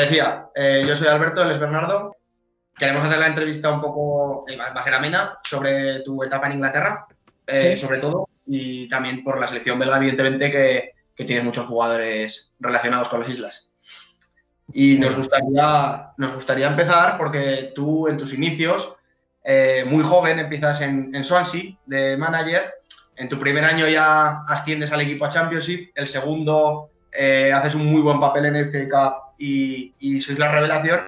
decía, yo soy Alberto, él es Bernardo. Queremos hacer la entrevista un poco, va a ser amena, sobre tu etapa en Inglaterra, Sí. sobre todo, y también por la selección belga, evidentemente, que tiene muchos jugadores relacionados con las islas. Y Muy nos bien. gustaría empezar porque tú, en tus inicios, muy joven, empiezas en Swansea de manager. En tu primer año ya asciendes al equipo a Championship. El segundo haces un muy buen papel en el FA Cup y sois la revelación.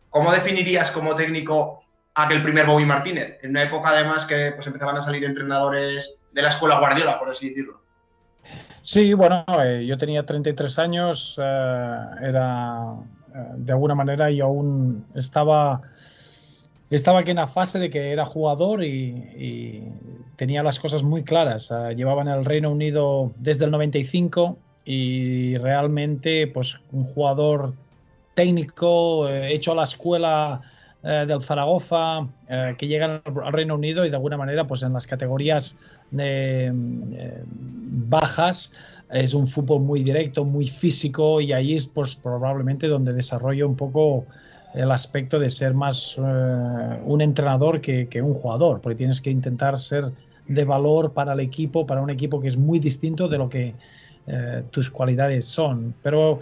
¿Cómo definirías como técnico aquel primer Bobby Martínez? En una época, además, que pues, empezaban a salir entrenadores de la escuela Guardiola, por así decirlo. Sí, bueno, yo tenía 33 años, era, de alguna manera, yo aún estaba aquí en la fase de que era jugador y tenía las cosas muy claras. Llevaba en el Reino Unido desde el 95 y realmente, pues, un jugador técnico, hecho a la escuela del Zaragoza, que llega al Reino Unido y de alguna manera, pues en las categorías bajas, es un fútbol muy directo, muy físico y ahí es pues, probablemente donde desarrollo un poco el aspecto de ser más un entrenador que un jugador, porque tienes que intentar ser de valor para el equipo, para un equipo que es muy distinto de lo que tus cualidades son. Pero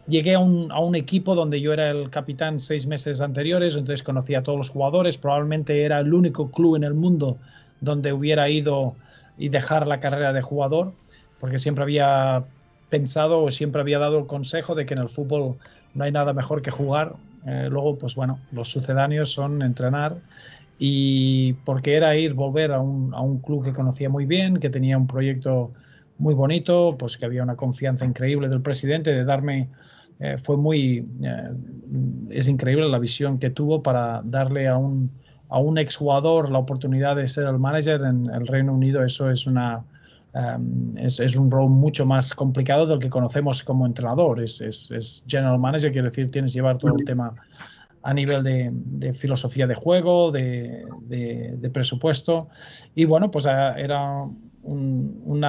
llegué a un equipo donde yo era el capitán 6 meses anteriores, entonces conocía a todos los jugadores, probablemente era el único club en el mundo donde hubiera ido y dejar la carrera de jugador, porque siempre había pensado o siempre había dado el consejo de que en el fútbol no hay nada mejor que jugar. Luego, pues bueno, los sucedáneos son entrenar y porque era volver a un club que conocía muy bien, que tenía un proyecto muy bonito, pues que había una confianza increíble del presidente de darme, es increíble la visión que tuvo para darle a un exjugador la oportunidad de ser el manager en el Reino Unido. Eso es es un rol mucho más complicado del que conocemos como entrenador. Es general manager, quiere decir, tienes que llevar todo el tema a nivel de filosofía de juego, de presupuesto. Y bueno, pues era un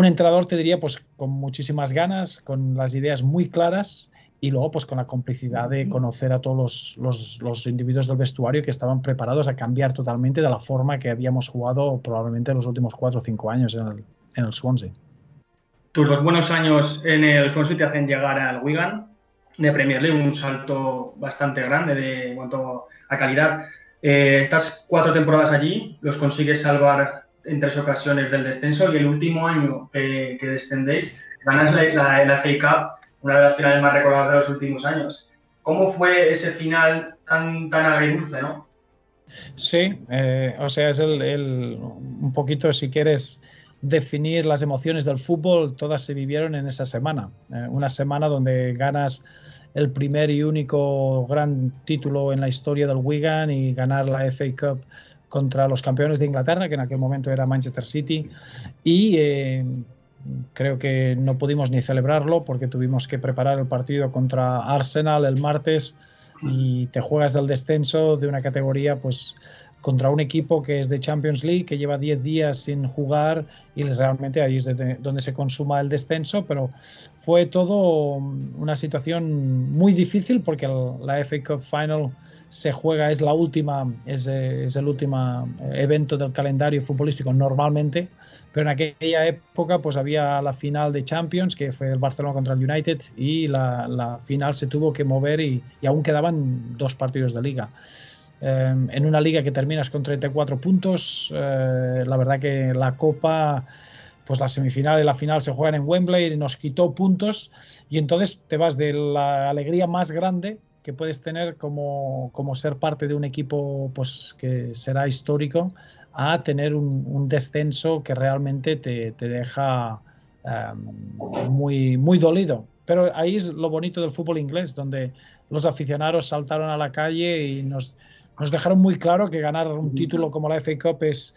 entrenador, te diría, pues con muchísimas ganas, con las ideas muy claras y luego pues con la complicidad de conocer a todos los individuos del vestuario que estaban preparados a cambiar totalmente de la forma que habíamos jugado probablemente en los últimos 4 o 5 años en el Swansea. Tus dos buenos años en el Swansea te hacen llegar al Wigan de Premier League, un salto bastante grande de en cuanto a calidad. Estas 4 temporadas allí los consigues salvar en 3 ocasiones del descenso y el último año que descendéis ganas la FA Cup, una de las finales más recordadas de los últimos años. ¿Cómo fue ese final tan agridulce, no? Sí, o sea, es un poquito, si quieres definir las emociones del fútbol, todas se vivieron en esa semana. Una semana donde ganas el primer y único gran título en la historia del Wigan y ganar la FA Cup contra los campeones de Inglaterra, que en aquel momento era Manchester City. Y creo que no pudimos ni celebrarlo porque tuvimos que preparar el partido contra Arsenal el martes y te juegas del descenso de una categoría pues contra un equipo que es de Champions League, que lleva 10 días sin jugar y realmente ahí es donde se consuma el descenso, pero fue todo una situación muy difícil porque la FA Cup Final se juega, es el último evento del calendario futbolístico normalmente, pero en aquella época pues había la final de Champions, que fue el Barcelona contra el United, y la final se tuvo que mover y aún quedaban 2 partidos de liga. En una liga que terminas con 34 puntos, la verdad que la Copa, pues la semifinal y la final se juegan en Wembley y nos quitó puntos y entonces te vas de la alegría más grande que puedes tener como ser parte de un equipo pues que será histórico a tener un descenso que realmente te deja muy dolido. Pero ahí es lo bonito del fútbol inglés, donde los aficionados saltaron a la calle y nos dejaron muy claro que ganar un título como la FA Cup es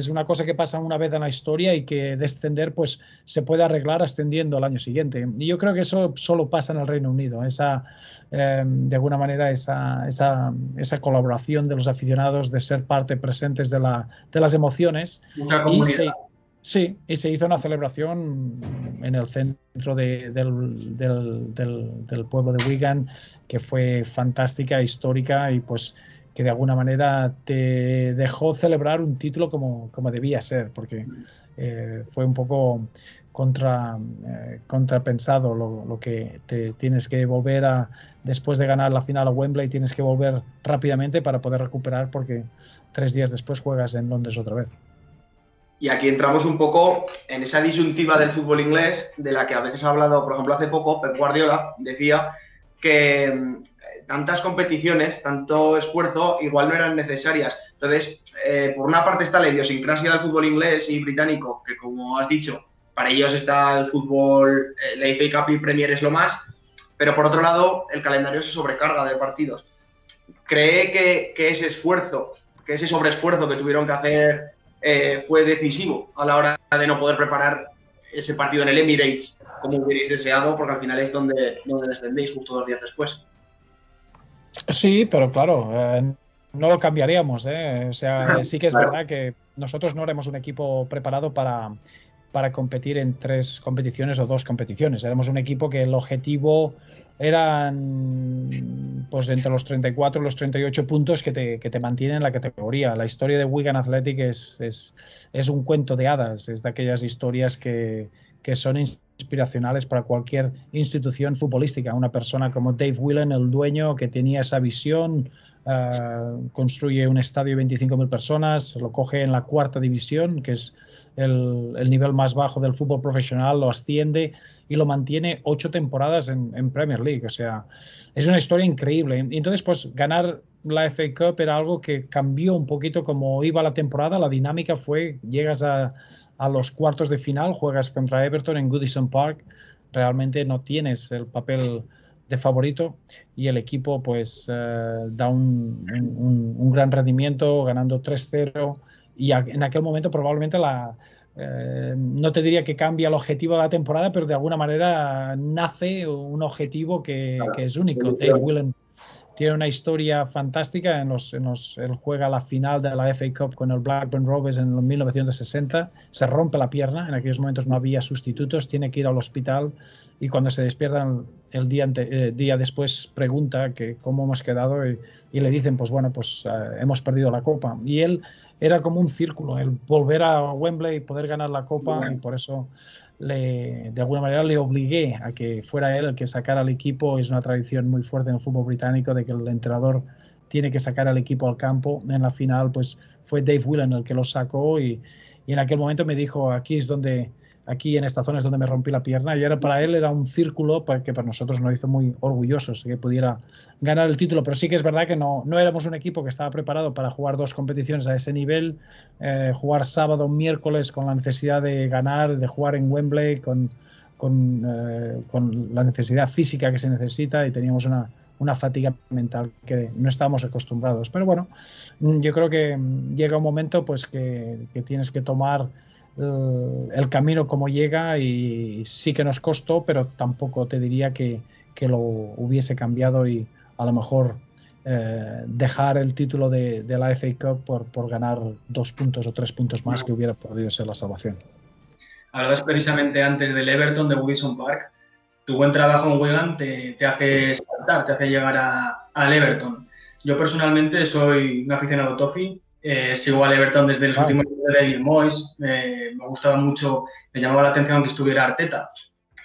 una cosa que pasa una vez en la historia y que descender pues se puede arreglar ascendiendo al año siguiente. Y yo creo que eso solo pasa en el Reino Unido, de alguna manera esa colaboración de los aficionados, de ser parte presentes de las emociones. Mucha Y comunidad. Sí, y se hizo una celebración en el centro del pueblo de Wigan, que fue fantástica, histórica, y pues que de alguna manera te dejó celebrar un título como debía ser, porque fue un poco contrapensado lo que te tienes que volver después de ganar la final a Wembley, tienes que volver rápidamente para poder recuperar, porque 3 días después juegas en Londres otra vez. Y aquí entramos un poco en esa disyuntiva del fútbol inglés, de la que a veces ha hablado, por ejemplo, hace poco, Pep Guardiola decía que tantas competiciones, tanto esfuerzo, igual no eran necesarias. Entonces, por una parte está la idiosincrasia del fútbol inglés y británico, que como has dicho, para ellos está el fútbol, la FA Cup y Premier es lo más, pero por otro lado, el calendario se sobrecarga de partidos. ¿Cree que ese esfuerzo, que ese sobreesfuerzo que tuvieron que hacer fue decisivo a la hora de no poder preparar ese partido en el Emirates como hubierais deseado, porque al final es donde descendéis justo 2 días después? Sí, pero claro, no lo cambiaríamos, ¿eh? O sea, sí que es verdad que nosotros no éramos un equipo preparado para competir en 3 competiciones o 2 competiciones. Éramos un equipo que el objetivo eran pues entre los 34 y los 38 puntos que te mantienen en la categoría. La historia de Wigan Athletic es un cuento de hadas, es de aquellas historias que son inspiracionales para cualquier institución futbolística. Una persona como Dave Whelan, el dueño, que tenía esa visión, construye un estadio de 25.000 personas, lo coge en la 4ª división, que es el nivel más bajo del fútbol profesional, lo asciende y lo mantiene 8 temporadas en Premier League. O sea, es una historia increíble. Y entonces, pues ganar la FA Cup era algo que cambió un poquito como iba la temporada. La dinámica fue, llegas a los cuartos de final, juegas contra Everton en Goodison Park, realmente no tienes el papel de favorito y el equipo pues da un gran rendimiento ganando 3-0 y en aquel momento probablemente no te diría que cambia el objetivo de la temporada, pero de alguna manera nace un objetivo que es único. Dave Whelan tiene una historia fantástica. Él juega la final de la FA Cup con el Blackburn Rovers en 1960. Se rompe la pierna. En aquellos momentos no había sustitutos. Tiene que ir al hospital y cuando se despierta el día después pregunta que cómo hemos quedado y le dicen, pues bueno, pues hemos perdido la Copa. Y él era como un círculo, el volver a Wembley y poder ganar la Copa, y por eso de alguna manera le obligué a que fuera él el que sacara al equipo. Es una tradición muy fuerte en el fútbol británico de que el entrenador tiene que sacar al equipo al campo. En la final pues fue Dave Whelan el que lo sacó y en aquel momento me dijo, aquí en esta zona es donde me rompí la pierna, y para él era un círculo que para nosotros nos hizo muy orgullosos que pudiera ganar el título. Pero sí que es verdad que no éramos un equipo que estaba preparado para jugar 2 competiciones a ese nivel, jugar sábado, miércoles con la necesidad de ganar, de jugar en Wembley con la necesidad física que se necesita, y teníamos una fatiga mental que no estábamos acostumbrados. Pero bueno, yo creo que llega un momento pues que tienes que tomar el camino como llega, y sí que nos costó, pero tampoco te diría que lo hubiese cambiado, y a lo mejor dejar el título de la FA Cup por ganar 2 puntos o 3 puntos más, que hubiera podido ser la salvación. Hablabas precisamente antes del Everton de Goodison Park. Tu buen trabajo en Wigan te hace saltar, te hace llegar al Everton. Yo personalmente soy un aficionado Toffee. Sigo al Everton desde los últimos años de David Moyes. Me gustaba mucho, me llamaba la atención que estuviera Arteta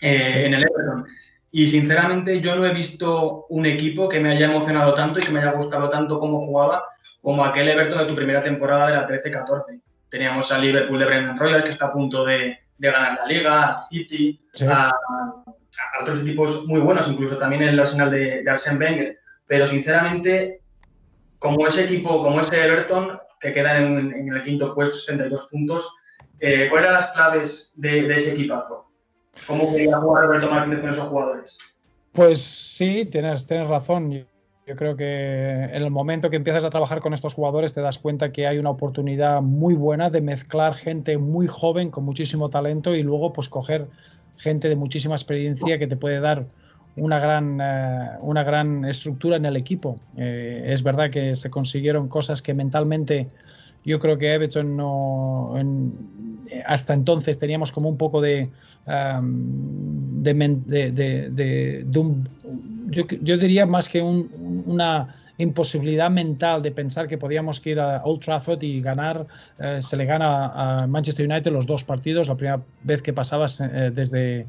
en el Everton. Y sinceramente yo no he visto un equipo que me haya emocionado tanto y que me haya gustado tanto cómo jugaba como aquel Everton de tu primera temporada de la 13-14. Teníamos al Liverpool de Brendan Rodgers, que está a punto de ganar la Liga, al City, a otros equipos muy buenos, incluso también el Arsenal de Arsène Wenger. Pero sinceramente, como ese equipo, como ese Everton, que queda en el 5º puesto, 72 puntos, ¿cuáles eran las claves de ese equipazo? ¿Cómo quería jugar Roberto Martínez con esos jugadores? Pues sí, tienes razón. Yo creo que en el momento que empiezas a trabajar con estos jugadores te das cuenta que hay una oportunidad muy buena de mezclar gente muy joven con muchísimo talento y luego pues coger gente de muchísima experiencia que te puede dar una gran estructura en el equipo. Es verdad que se consiguieron cosas que mentalmente yo creo que Everton hasta entonces teníamos como un poco de yo diría más que una imposibilidad mental de pensar que podíamos ir a Old Trafford y ganar. Se le gana a Manchester United los 2 partidos, la primera vez que pasabas desde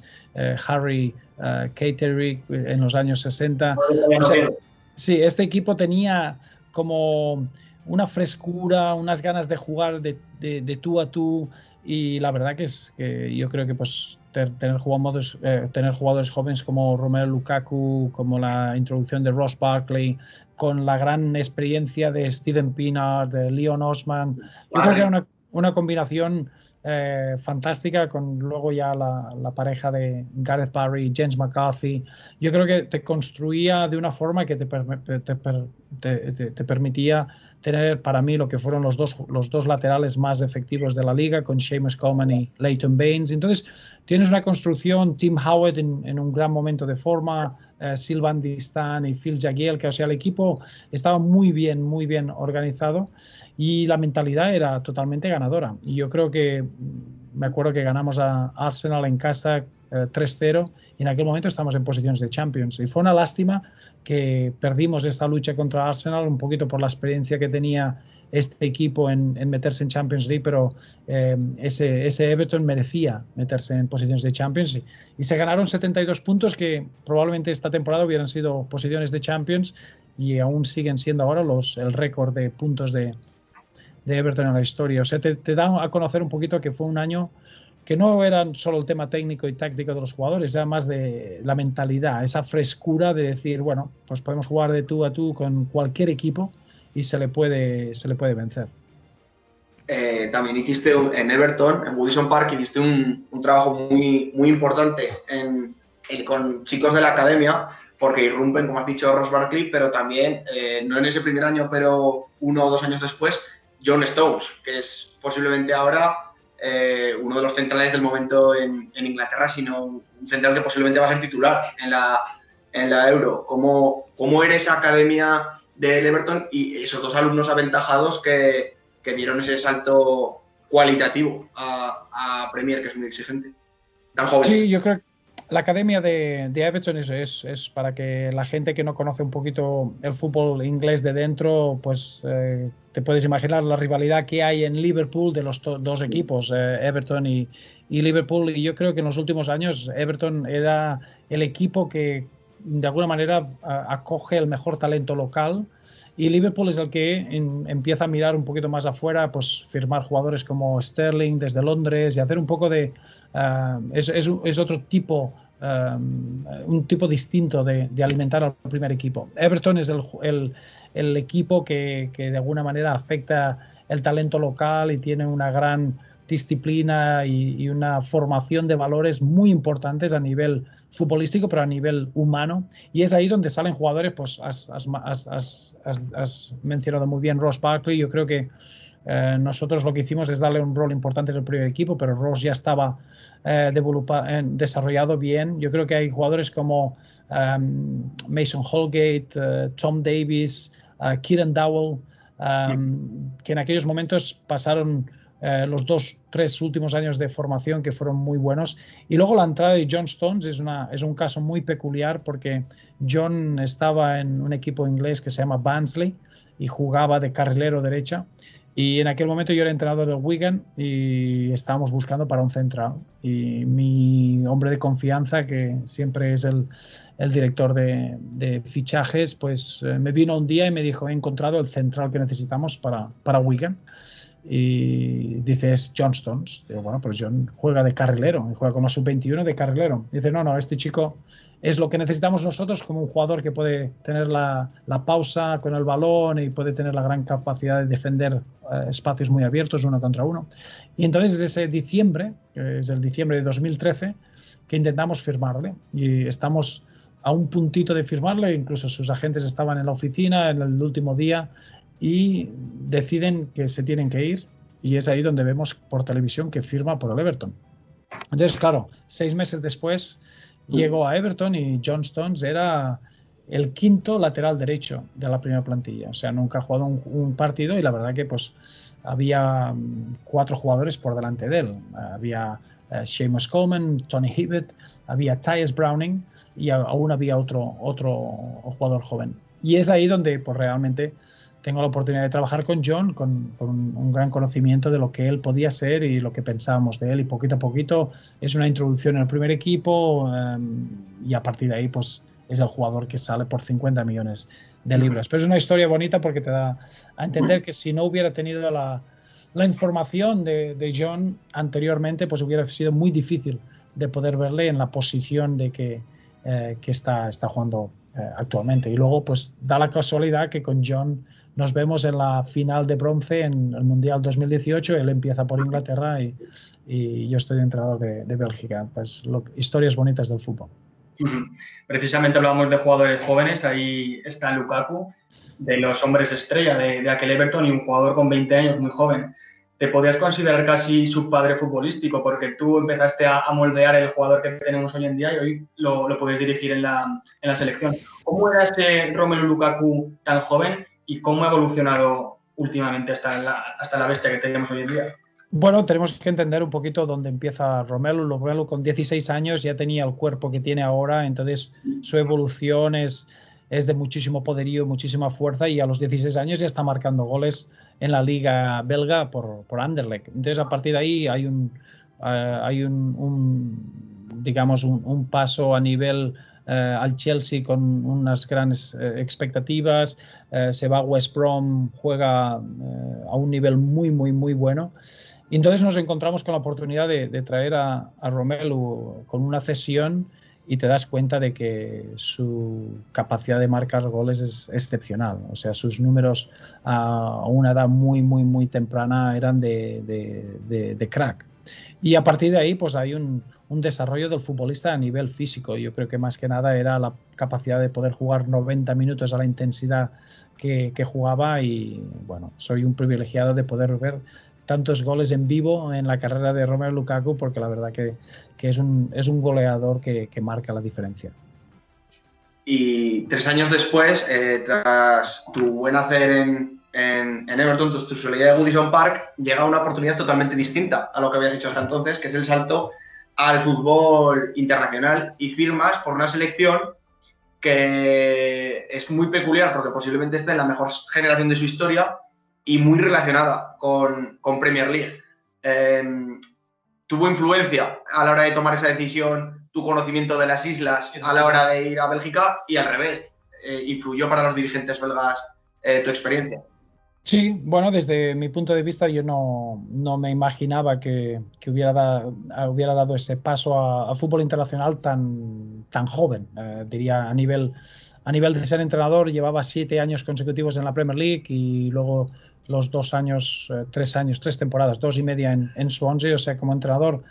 Harry Catterick en los años 60. O sea, sí, este equipo tenía como una frescura, unas ganas de jugar de tú a tú, y la verdad que yo creo que pues tener jugadores jóvenes como Romelu Lukaku, como la introducción de Ross Barkley, con la gran experiencia de Steven Pienaar, de Leon Osman, yo creo que era una combinación fantástica, con luego ya la pareja de Gareth Barry, James McCarthy. Yo creo que te construía de una forma que te permitía tener, para mí, lo que fueron los dos laterales más efectivos de la liga, con Seamus Coleman y Leighton Baines. Entonces tienes una construcción, Tim Howard en un gran momento de forma, Sylvain Distin y Phil Jagielka, o sea, el equipo estaba muy bien organizado y la mentalidad era totalmente ganadora. Y yo creo que, me acuerdo que ganamos a Arsenal en casa 3-0, y en aquel momento estamos en posiciones de Champions. Y fue una lástima que perdimos esta lucha contra Arsenal, un poquito por la experiencia que tenía este equipo en meterse en Champions League, pero ese Everton merecía meterse en posiciones de Champions, y se ganaron 72 puntos que probablemente esta temporada hubieran sido posiciones de Champions, y aún siguen siendo ahora el récord de puntos de Everton en la historia. O sea, te da a conocer un poquito que fue un año que no era solo el tema técnico y táctico de los jugadores, era más de la mentalidad, esa frescura de decir, bueno, pues podemos jugar de tú a tú con cualquier equipo y se le puede vencer. También hiciste en Everton, en Goodison Park, hiciste un trabajo muy importante con chicos de la academia, porque irrumpen, como has dicho, Ross Barkley, pero también, no en ese primer año, pero 1 o 2 años después, John Stones, que es posiblemente ahora uno de los centrales del momento en Inglaterra, sino un central que posiblemente va a ser titular en la Euro. ¿Cómo era esa academia del Everton y esos 2 alumnos aventajados que dieron ese salto cualitativo a Premier, que es muy exigente? Tan jóvenes. Sí, yo creo que la academia de Everton es para que la gente que no conoce un poquito el fútbol inglés de dentro, pues te puedes imaginar la rivalidad que hay en Liverpool de los 2 equipos, Everton y Liverpool. Y yo creo que en los últimos años Everton era el equipo que de alguna manera acoge el mejor talento local, y Liverpool es el que empieza a mirar un poquito más afuera, pues firmar jugadores como Sterling desde Londres y hacer un poco de... es otro tipo, un tipo distinto de alimentar al primer equipo. Everton es el equipo que de alguna manera afecta el talento local y tiene una gran disciplina y una formación de valores muy importantes a nivel futbolístico, pero a nivel humano. Y es ahí donde salen jugadores, pues has mencionado muy bien Ross Barkley. Yo creo que nosotros lo que hicimos es darle un rol importante en el primer equipo, pero Ross ya estaba desarrollado bien. Yo creo que hay jugadores como Mason Holgate, Tom Davies, Kieran Dowell, que en aquellos momentos pasaron los 2-3 últimos años de formación, que fueron muy buenos. Y luego la entrada de John Stones es un caso muy peculiar, porque John estaba en un equipo inglés que se llama Barnsley y jugaba de carrilero derecha. Y en aquel momento yo era entrenador del Wigan y estábamos buscando para un central. Y mi hombre de confianza, que siempre es el director de fichajes, pues me vino un día y me dijo: he encontrado el central que necesitamos para Wigan. Y dice: es John Stones. Digo: bueno, pues John juega de carrilero, y juega como sub-21 de carrilero. Dice: no, este chico es lo que necesitamos nosotros, como un jugador que puede tener la pausa con el balón y puede tener la gran capacidad de defender espacios muy abiertos 1 contra 1. Y entonces es ese diciembre, que es el diciembre de 2013, que intentamos firmarle, y estamos a un puntito de firmarle. Incluso sus agentes estaban en la oficina en el último día y deciden que se tienen que ir, y es ahí donde vemos por televisión que firma por el Everton. Entonces, claro, 6 meses después llegó a Everton y John Stones era el 5º lateral derecho de la primera plantilla. O sea, nunca ha jugado un partido, y la verdad que pues había 4 jugadores por delante de él. Había Seamus Coleman, Tony Hibbert, había Tyus Browning y aún había otro jugador joven. Y es ahí donde pues, realmente tengo la oportunidad de trabajar con John, con un gran conocimiento de lo que él podía ser y lo que pensábamos de él. Y poquito a poquito es una introducción en el primer equipo y a partir de ahí pues es el jugador que sale por 50 millones de libras. Pero es una historia bonita porque te da a entender que si no hubiera tenido la información de John anteriormente, pues hubiera sido muy difícil de poder verle en la posición de que está jugando actualmente. Y luego pues da la casualidad que con John nos vemos en la final de bronce en el Mundial 2018. Él empieza por Inglaterra y yo estoy de entrenador de Bélgica. Pues historias bonitas del fútbol. Precisamente hablábamos de jugadores jóvenes. Ahí está Lukaku, de los hombres estrella de aquel Everton, y un jugador con 20 años, muy joven. Te podías considerar casi su padre futbolístico, porque tú empezaste a moldear el jugador que tenemos hoy en día y hoy lo puedes dirigir en la selección. ¿Cómo era ese Romelu Lukaku tan joven y cómo ha evolucionado últimamente hasta la bestia que tenemos hoy en día? Bueno, tenemos que entender un poquito dónde empieza Romelu. Romelu con 16 años ya tenía el cuerpo que tiene ahora, entonces su evolución es de muchísimo poderío, muchísima fuerza, y a los 16 años ya está marcando goles en la liga belga por Anderlecht. Entonces a partir de ahí hay un paso a nivel al Chelsea con unas grandes expectativas, se va a West Brom, juega a un nivel muy, muy, muy bueno. Y entonces nos encontramos con la oportunidad de traer a Romelu con una cesión y te das cuenta de que su capacidad de marcar goles es excepcional. O sea, sus números a una edad muy, muy, muy temprana eran de crack. Y a partir de ahí pues hay un desarrollo del futbolista a nivel físico. Yo creo que más que nada era la capacidad de poder jugar 90 minutos a la intensidad que jugaba, y bueno, soy un privilegiado de poder ver tantos goles en vivo en la carrera de Romelu Lukaku, porque la verdad que es un goleador que marca la diferencia. Y 3 años después, tras tu buen hacer en Everton, tu salida de Goodison Park, llega una oportunidad totalmente distinta a lo que habías hecho hasta entonces, que es el salto al fútbol internacional, y firmas por una selección que es muy peculiar porque posiblemente esté en la mejor generación de su historia y muy relacionada con Premier League. ¿Tuvo influencia a la hora de tomar esa decisión tu conocimiento de las islas a la hora de ir a Bélgica, y al revés? ¿Influyó para los dirigentes belgas tu experiencia? Sí, bueno, desde mi punto de vista yo no me imaginaba que hubiera dado ese paso a fútbol internacional tan joven. Diría a nivel de ser entrenador, llevaba 7 años consecutivos en la Premier League y luego los 3 temporadas, 2 y media en Swansea. O sea, como entrenador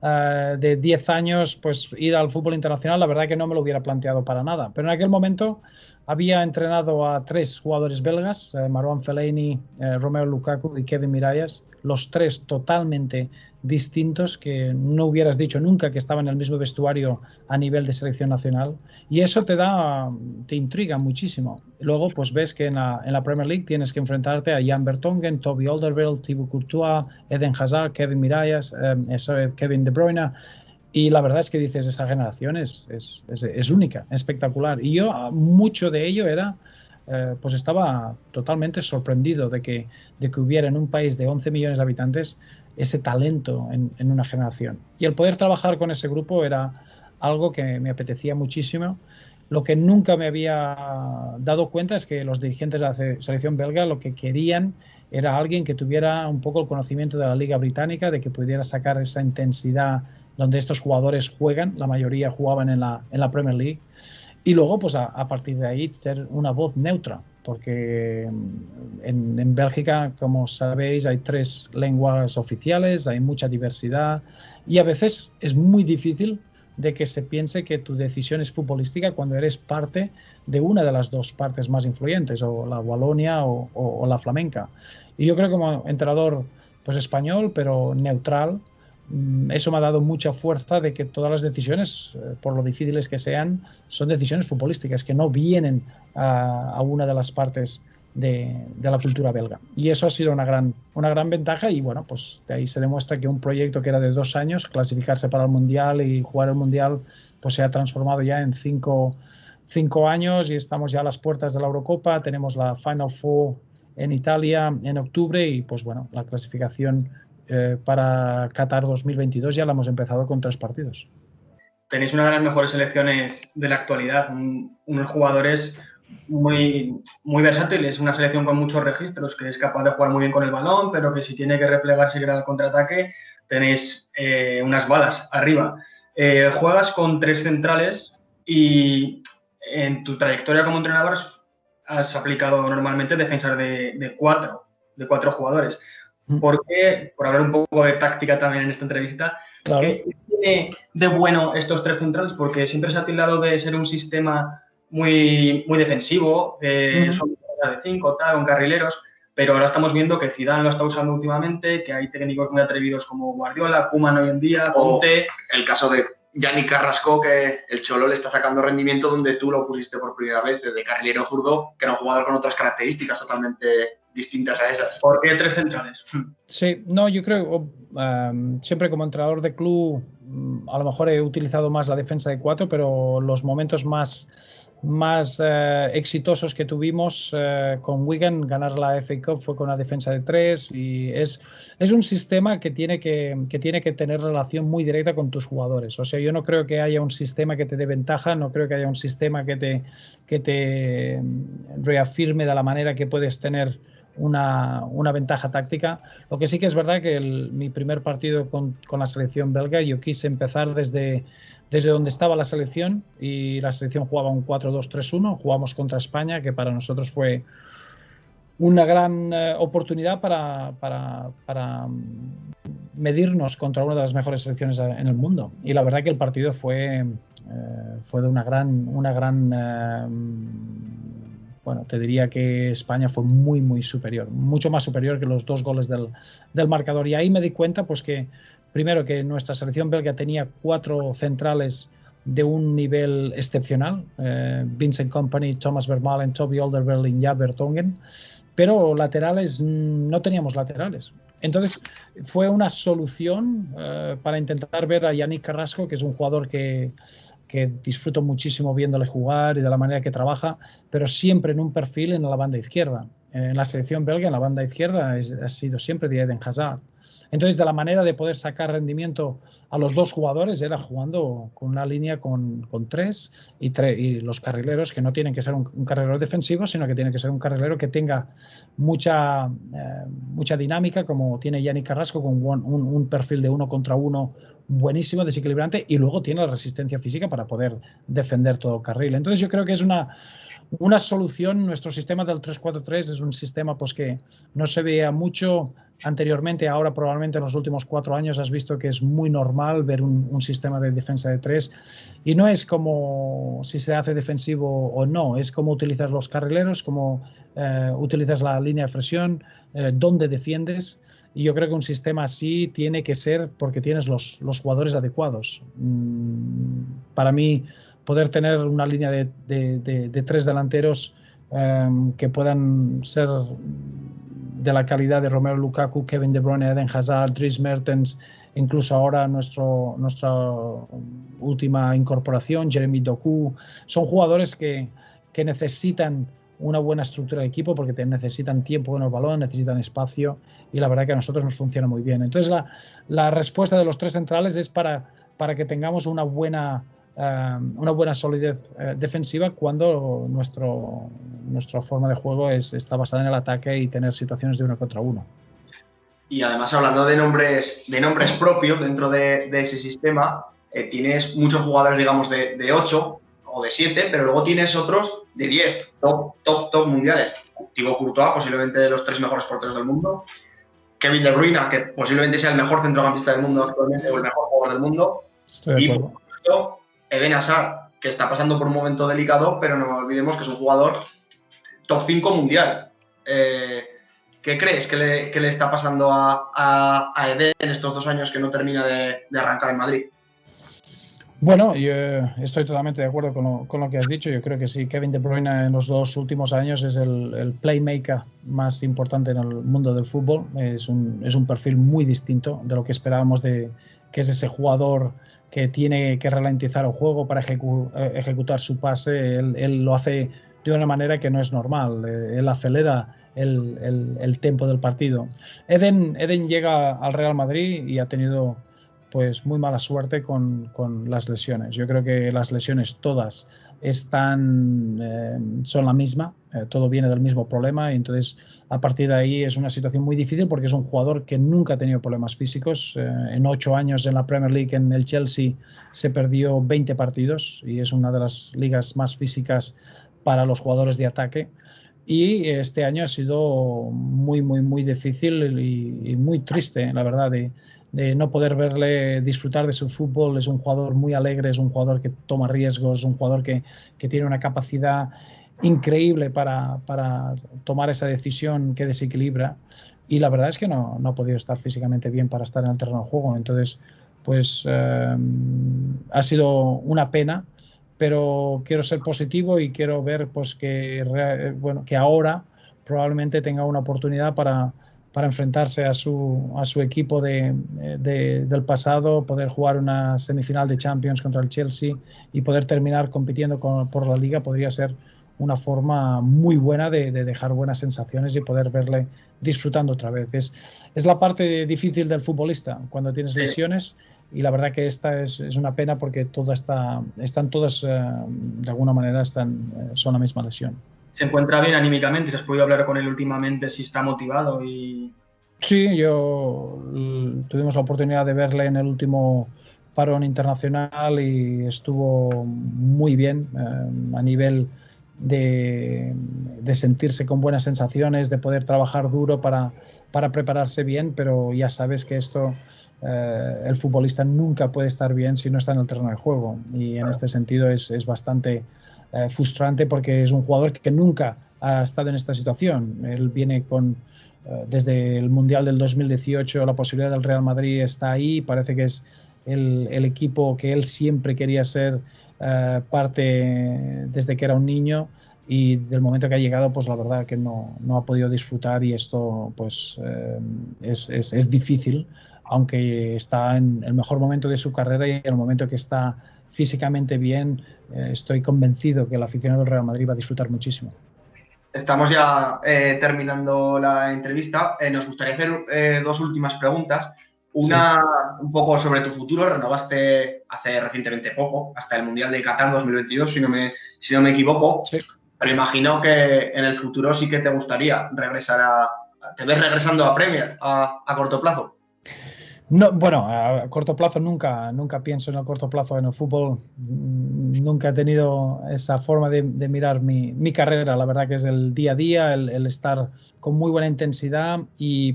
de 10 años, pues ir al fútbol internacional, la verdad que no me lo hubiera planteado para nada. Pero en aquel momento había entrenado a 3 jugadores belgas, Marouane Fellaini, Romelu Lukaku y Kevin Mirallas, los 3 totalmente distintos, que no hubieras dicho nunca que estaban en el mismo vestuario a nivel de selección nacional, y eso te intriga muchísimo. Luego pues ves que en la Premier League tienes que enfrentarte a Jan Vertonghen, Toby Alderweireld, Thibaut Courtois, Eden Hazard, Kevin Mirallas, Kevin De Bruyne. Y la verdad es que dices, esa generación es única, espectacular. Y yo, mucho de ello pues estaba totalmente sorprendido de que hubiera en un país de 11 millones de habitantes ese talento en una generación. Y el poder trabajar con ese grupo era algo que me apetecía muchísimo. Lo que nunca me había dado cuenta es que los dirigentes de la selección belga lo que querían era alguien que tuviera un poco el conocimiento de la Liga Británica, de que pudiera sacar esa intensidad donde estos jugadores juegan. La mayoría jugaban en la Premier League, y luego pues a partir de ahí ser una voz neutra, porque en Bélgica, como sabéis, hay 3 lenguas oficiales, hay mucha diversidad, y a veces es muy difícil de que se piense que tu decisión es futbolística cuando eres parte de una de las 2 partes más influyentes, o la Walonia o la flamenca. Y yo creo que como entrenador pues español, pero neutral, eso me ha dado mucha fuerza de que todas las decisiones, por lo difíciles que sean, son decisiones futbolísticas, que no vienen a una de las partes de la cultura belga. Y eso ha sido una gran ventaja y bueno, pues de ahí se demuestra que un proyecto que era de 2 años, clasificarse para el Mundial y jugar el Mundial, pues se ha transformado ya en 5 años y estamos ya a las puertas de la Eurocopa, tenemos la Final Four en Italia en octubre y pues bueno, la clasificación para Qatar 2022 ya la hemos empezado con 3 partidos. Tenéis una de las mejores selecciones de la actualidad, unos jugadores muy, muy versátiles, una selección con muchos registros, que es capaz de jugar muy bien con el balón, pero que si tiene que replegarse y ir al contraataque, tenéis unas balas arriba. Juegas con 3 centrales y en tu trayectoria como entrenador has aplicado normalmente defensas de 4 jugadores. ¿Por qué? Por hablar un poco de táctica también en esta entrevista. Claro. ¿Qué tiene de bueno estos 3 centrales? Porque siempre se ha tildado de ser un sistema muy, muy defensivo, son de 5, tal, con carrileros, pero ahora estamos viendo que Zidane lo está usando últimamente, que hay técnicos muy atrevidos como Guardiola, Koeman hoy en día, Conte. El caso de Yannick Carrasco, que el Cholo le está sacando rendimiento donde tú lo pusiste por primera vez, de carrilero zurdo, que era un jugador con otras características totalmente distintas a esas. ¿Por qué 3 centrales? Sí, no, yo creo, siempre como entrenador de club, a lo mejor he utilizado más la defensa de 4, pero los momentos más exitosos que tuvimos con Wigan, ganar la FA Cup fue con una defensa de 3 y es un sistema que tiene que tener relación muy directa con tus jugadores. O sea, yo no creo que haya un sistema que te dé ventaja, no creo que haya un sistema que te reafirme de la manera que puedes tener una ventaja táctica. Lo que sí que es verdad que mi primer partido con la selección belga, yo quise empezar desde donde estaba la selección y la selección jugaba un 4-2-3-1, jugamos contra España, que para nosotros fue una gran oportunidad para medirnos contra una de las mejores selecciones en el mundo. Y la verdad que el partido fue de una gran bueno, te diría que España fue muy, muy superior, mucho más superior que los 2 goles del marcador. Y ahí me di cuenta, pues que primero que nuestra selección belga tenía 4 centrales de un nivel excepcional, Vincent Kompany, Thomas Vermaelen, Toby Alderweireld y Jaap Vertonghen, pero laterales no teníamos laterales. Entonces fue una solución para intentar ver a Yannick Carrasco, que es un jugador que disfruto muchísimo viéndole jugar y de la manera que trabaja, pero siempre en un perfil en la banda izquierda. En la selección belga, en la banda izquierda, ha sido siempre de Eden Hazard. Entonces, de la manera de poder sacar rendimiento a los 2 jugadores era jugando con una línea con 3 y los carrileros, que no tienen que ser un carrilero defensivo, sino que tiene que ser un carrilero que tenga mucha dinámica, como tiene Yannick Carrasco, con un perfil de 1 contra 1 buenísimo, desequilibrante, y luego tiene la resistencia física para poder defender todo el carril. Entonces yo creo que es una solución. Nuestro sistema del 3-4-3 es un sistema pues que no se veía mucho anteriormente. Ahora probablemente en los últimos 4 años has visto que es muy normal ver un sistema de defensa de 3 y no es como si se hace defensivo o no, es como utilizas los carrileros, como utilizas la línea de presión, dónde defiendes. Y yo creo que un sistema así tiene que ser porque tienes los jugadores adecuados. Para mí, poder tener una línea de 3 delanteros que puedan ser de la calidad de Romelu Lukaku, Kevin De Bruyne, Eden Hazard, Dries Mertens, incluso ahora nuestra última incorporación, Jeremy Doku, son jugadores que necesitan una buena estructura de equipo porque necesitan tiempo con el balón, necesitan espacio y la verdad que a nosotros nos funciona muy bien. Entonces la respuesta de los 3 centrales es para que tengamos una buena solidez defensiva cuando nuestra forma de juego está basada en el ataque y tener situaciones de 1 contra 1. Y además, hablando de nombres propios dentro de ese sistema, tienes muchos jugadores, digamos, de 8 o de 7, pero luego tienes otros de 10, top mundiales. Thibaut Courtois, posiblemente de los 3 mejores porteros del mundo. Kevin De Bruyne, que posiblemente sea el mejor centrocampista del mundo actualmente o el mejor jugador del mundo. Y por supuesto, Eden Hazard, que está pasando por un momento delicado, pero no olvidemos que es un jugador top 5 mundial. ¿Qué crees que le está pasando a Eden en estos 2 años que no termina de arrancar en Madrid? Bueno, yo estoy totalmente de acuerdo con lo que has dicho. Yo creo que sí, Kevin De Bruyne en los 2 últimos años es el playmaker más importante en el mundo del fútbol. Es un perfil muy distinto de lo que esperábamos que es ese jugador que tiene que ralentizar el juego para ejecutar su pase. Él lo hace de una manera que no es normal. Él acelera el tempo del partido. Eden llega al Real Madrid y ha tenido pues muy mala suerte con las lesiones. Yo creo que las lesiones todas son la misma, todo viene del mismo problema, y entonces a partir de ahí es una situación muy difícil porque es un jugador que nunca ha tenido problemas físicos. En 8 años en la Premier League en el Chelsea se perdió 20 partidos y es una de las ligas más físicas para los jugadores de ataque. Y este año ha sido muy difícil y muy triste, la verdad, de no poder verle disfrutar de su fútbol. Es un jugador muy alegre, es un jugador que toma riesgos, un jugador que tiene una capacidad increíble para tomar esa decisión que desequilibra, y la verdad es que no ha podido estar físicamente bien para estar en el terreno de juego. Entonces, pues ha sido una pena, pero quiero ser positivo y quiero ver pues que ahora probablemente tenga una oportunidad para enfrentarse a su equipo del pasado, poder jugar una semifinal de Champions contra el Chelsea y poder terminar compitiendo por la Liga. Podría ser una forma muy buena de dejar buenas sensaciones y poder verle disfrutando otra vez. Es la parte difícil del futbolista cuando tienes lesiones, y la verdad que esta es una pena porque están todas, de alguna manera, son la misma lesión. ¿Se encuentra bien anímicamente? ¿Se has podido hablar con él últimamente si está motivado? Sí, tuvimos la oportunidad de verle en el último parón internacional y estuvo muy bien, a nivel de sentirse con buenas sensaciones, de poder trabajar duro para prepararse bien, pero ya sabes que el futbolista nunca puede estar bien si no está en el terreno de juego, y en este sentido es bastante frustrante porque es un jugador que nunca ha estado en esta situación. Él viene desde el Mundial del 2018, la posibilidad del Real Madrid está ahí, parece que es el equipo que él siempre quería ser parte desde que era un niño, y del momento que ha llegado, pues la verdad que no ha podido disfrutar, y esto pues es difícil, aunque está en el mejor momento de su carrera y en el momento que está físicamente bien. Estoy convencido que el aficionado del Real Madrid va a disfrutar muchísimo. Estamos ya terminando la entrevista. Nos gustaría hacer 2 últimas preguntas. Una, sí, un poco sobre tu futuro. Renovaste hace recientemente poco, hasta el Mundial de Qatar 2022, si no me equivoco. Sí. Pero imagino que en el futuro sí que te gustaría regresar ¿te ves regresando a Premier a corto plazo? No, bueno, a corto plazo nunca pienso en el corto plazo en el fútbol. Nunca he tenido esa forma de mirar mi carrera. La verdad que es el día a día, el estar con muy buena intensidad,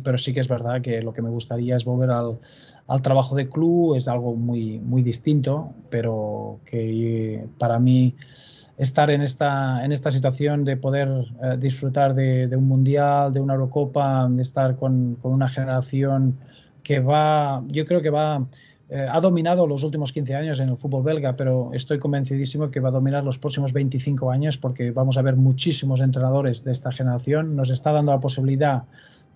pero sí que es verdad que lo que me gustaría es volver al trabajo de club. Es algo muy distinto, pero que para mí estar en esta situación de poder disfrutar de un mundial, de una Eurocopa, de estar con una generación que yo creo que ha dominado los últimos 15 años en el fútbol belga, pero estoy convencidísimo que va a dominar los próximos 25 años, porque vamos a ver muchísimos entrenadores de esta generación. Nos está dando la posibilidad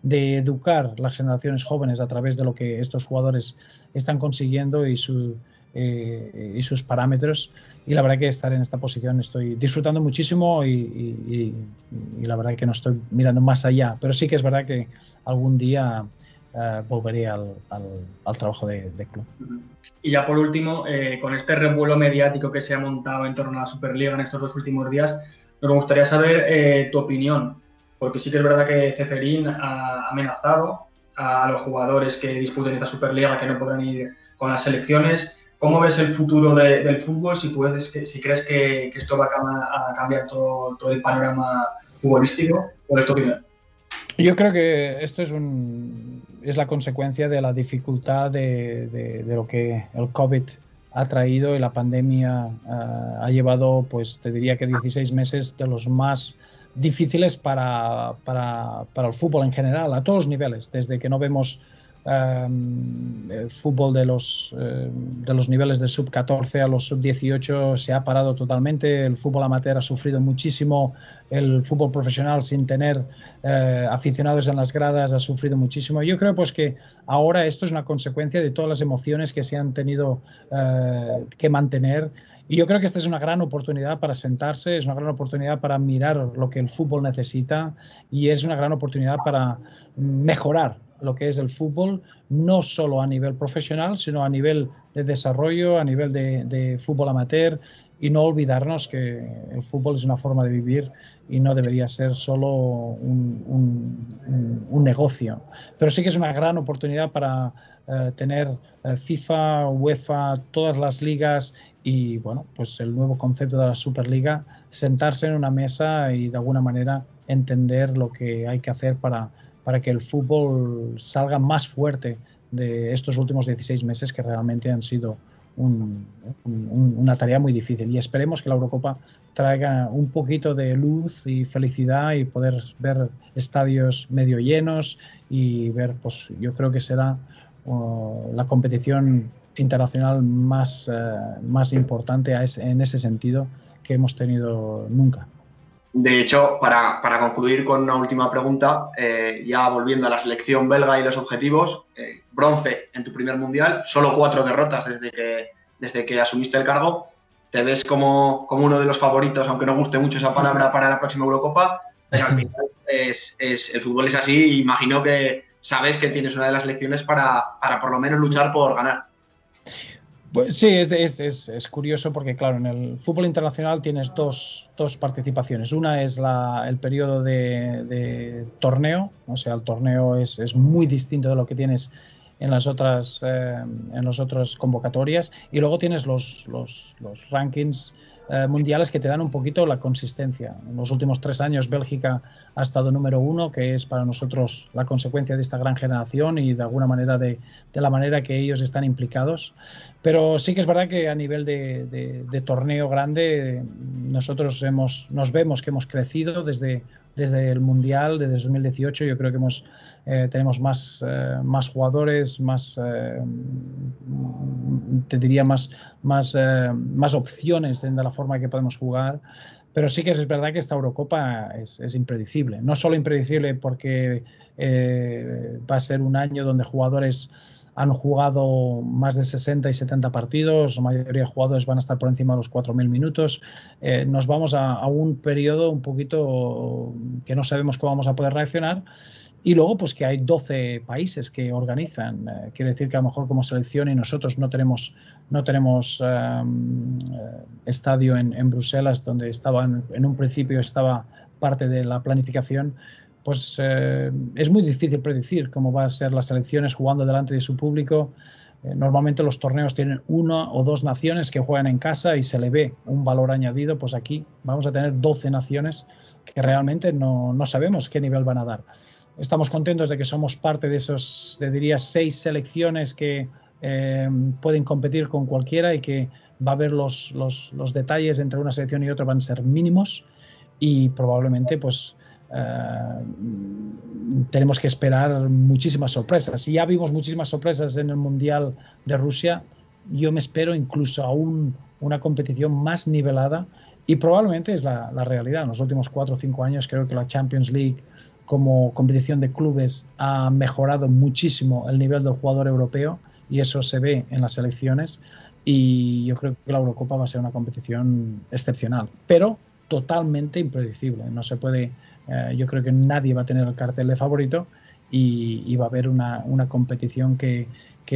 de educar las generaciones jóvenes a través de lo que estos jugadores están consiguiendo y sus parámetros, y la verdad que estar en esta posición estoy disfrutando muchísimo, y la verdad que no estoy mirando más allá, pero sí que es verdad que algún día volveré al trabajo de club. Y ya por último, con este revuelo mediático que se ha montado en torno a la Superliga en estos 2 últimos días, nos gustaría saber tu opinión, porque sí que es verdad que Ceferín ha amenazado a los jugadores que disputen esta Superliga, que no podrán ir con las selecciones. ¿Cómo ves el futuro del fútbol? Si crees que esto va a cambiar todo el panorama futbolístico, ¿cuál es tu opinión? Yo creo que esto es la consecuencia de la dificultad de lo que el COVID ha traído, y la pandemia ha llevado, pues te diría que 16 meses de los más difíciles para el fútbol en general, a todos los niveles, desde que no vemos El fútbol de los niveles de sub-14 a los sub-18 se ha parado totalmente. El fútbol amateur ha sufrido muchísimo. El fútbol profesional, sin tener aficionados en las gradas, ha sufrido muchísimo. Yo creo pues que ahora esto es una consecuencia de todas las emociones que se han tenido que mantener. Y yo creo que esta es una gran oportunidad para sentarse, es una gran oportunidad para mirar lo que el fútbol necesita y es una gran oportunidad para mejorar lo que es el fútbol, no solo a nivel profesional, sino a nivel de desarrollo, a nivel de fútbol amateur, y no olvidarnos que el fútbol es una forma de vivir y no debería ser solo un negocio. Pero sí que es una gran oportunidad para tener FIFA, UEFA, todas las ligas y bueno, pues el nuevo concepto de la Superliga, sentarse en una mesa y de alguna manera entender lo que hay que hacer para que el fútbol salga más fuerte de estos últimos 16 meses que realmente han sido una tarea muy difícil. Y esperemos que la Eurocopa traiga un poquito de luz y felicidad y poder ver estadios medio llenos y ver, pues yo creo que será la competición internacional más importante en ese sentido que hemos tenido nunca. De hecho, para concluir con una última pregunta, ya volviendo a la selección belga y los objetivos, bronce en tu primer mundial, solo 4 derrotas desde que asumiste el cargo. ¿Te ves como uno de los favoritos, aunque no guste mucho esa palabra, para la próxima Eurocopa? Pero al final el fútbol es así y imagino que sabes que tienes una de las lecciones para por lo menos luchar por ganar. Pues sí, es curioso porque, claro, en el fútbol internacional tienes dos participaciones. Una es el periodo de torneo, o sea, el torneo es muy distinto de lo que tienes en las otras convocatorias. Y luego tienes los rankings mundiales que te dan un poquito la consistencia. En los últimos 3 años Bélgica ha estado número 1, que es para nosotros la consecuencia de esta gran generación y de alguna manera de la manera que ellos están implicados. Pero sí que es verdad que a nivel de torneo grande nosotros nos vemos que hemos crecido desde el Mundial, desde 2018. Yo creo que tenemos más jugadores, te diría más opciones de la forma que podemos jugar. Pero sí que es verdad que esta Eurocopa es impredecible. No solo impredecible porque va a ser un año donde jugadores han jugado más de 60 y 70 partidos, la mayoría de jugadores van a estar por encima de los 4.000 minutos. Nos vamos a un periodo un poquito que no sabemos cómo vamos a poder reaccionar. Y luego, pues que hay 12 países que organizan. Quiere decir que a lo mejor como selección y nosotros no tenemos estadio en Bruselas, donde en un principio estaba parte de la planificación. Pues es muy difícil predecir cómo va a ser las selecciones jugando delante de su público. Normalmente los torneos tienen 1 o 2 naciones que juegan en casa y se le ve un valor añadido. Pues aquí vamos a tener 12 naciones que realmente no sabemos qué nivel van a dar. Estamos contentos de que somos parte de esos, te diría, 6 selecciones que pueden competir con cualquiera y que va a haber los detalles entre una selección y otra van a ser mínimos y probablemente pues tenemos que esperar muchísimas sorpresas. Ya vimos muchísimas sorpresas en el Mundial de Rusia. Yo me espero incluso aún una competición más nivelada y probablemente es la realidad. En los últimos 4 o 5 años creo que la Champions League como competición de clubes ha mejorado muchísimo el nivel del jugador europeo y eso se ve en las selecciones y yo creo que la Eurocopa va a ser una competición excepcional, pero totalmente impredecible. No se puede, yo creo que nadie va a tener el cartel de favorito y va a haber una competición que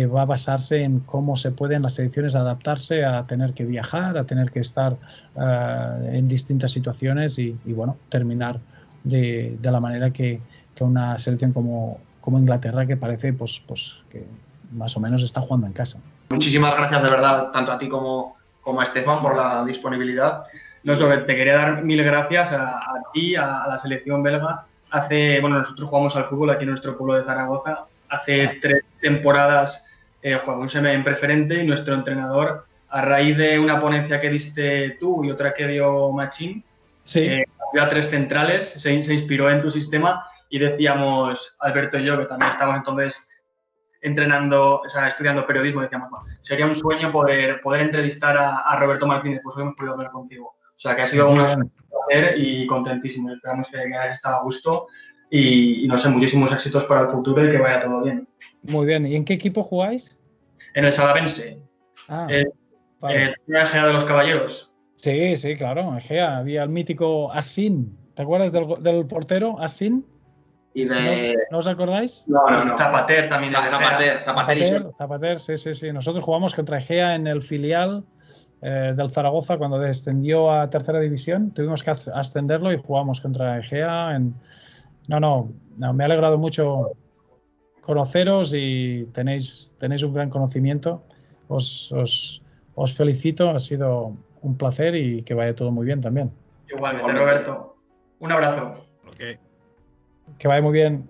va a basarse en cómo se pueden las selecciones adaptarse a tener que viajar, a tener que estar en distintas situaciones y bueno, terminar de la manera que una selección como Inglaterra, que parece pues que más o menos está jugando en casa. Muchísimas gracias de verdad, tanto a ti como a Estefan, por la disponibilidad. No, te quería dar 1000 gracias a ti, a la selección belga. Nosotros jugamos al fútbol aquí en nuestro pueblo de Zaragoza. Hace 3 temporadas jugamos en preferente y nuestro entrenador, a raíz de una ponencia que diste tú y otra que dio Machín, sí. Cambió a 3 centrales, se inspiró en tu sistema y decíamos, Alberto y yo, que también estábamos entonces entrenando, o sea, estudiando periodismo, decíamos, bueno, sería un sueño poder entrevistar a Roberto Martínez, pues hoy hemos podido hablar contigo. O sea, que ha sido un placer y contentísimo. Esperamos que hayas estado a gusto y no sé, muchísimos éxitos para el futuro y que vaya todo bien. Muy bien. ¿Y en qué equipo jugáis? En el Salavense. Vale. Egea de los Caballeros. Sí, sí, claro. Egea. Había el mítico Asin. ¿Te acuerdas del portero Asin? Y de... ¿No os acordáis? No. Zapater también. Zapater, sí. Nosotros jugamos contra Egea en el filial del Zaragoza cuando descendió a tercera división. Tuvimos que ascenderlo y jugamos contra Egea. No, me ha alegrado mucho conoceros y tenéis un gran conocimiento. Os felicito, ha sido un placer y que vaya todo muy bien también. Igualmente, Roberto. Un abrazo. Que vaya muy bien.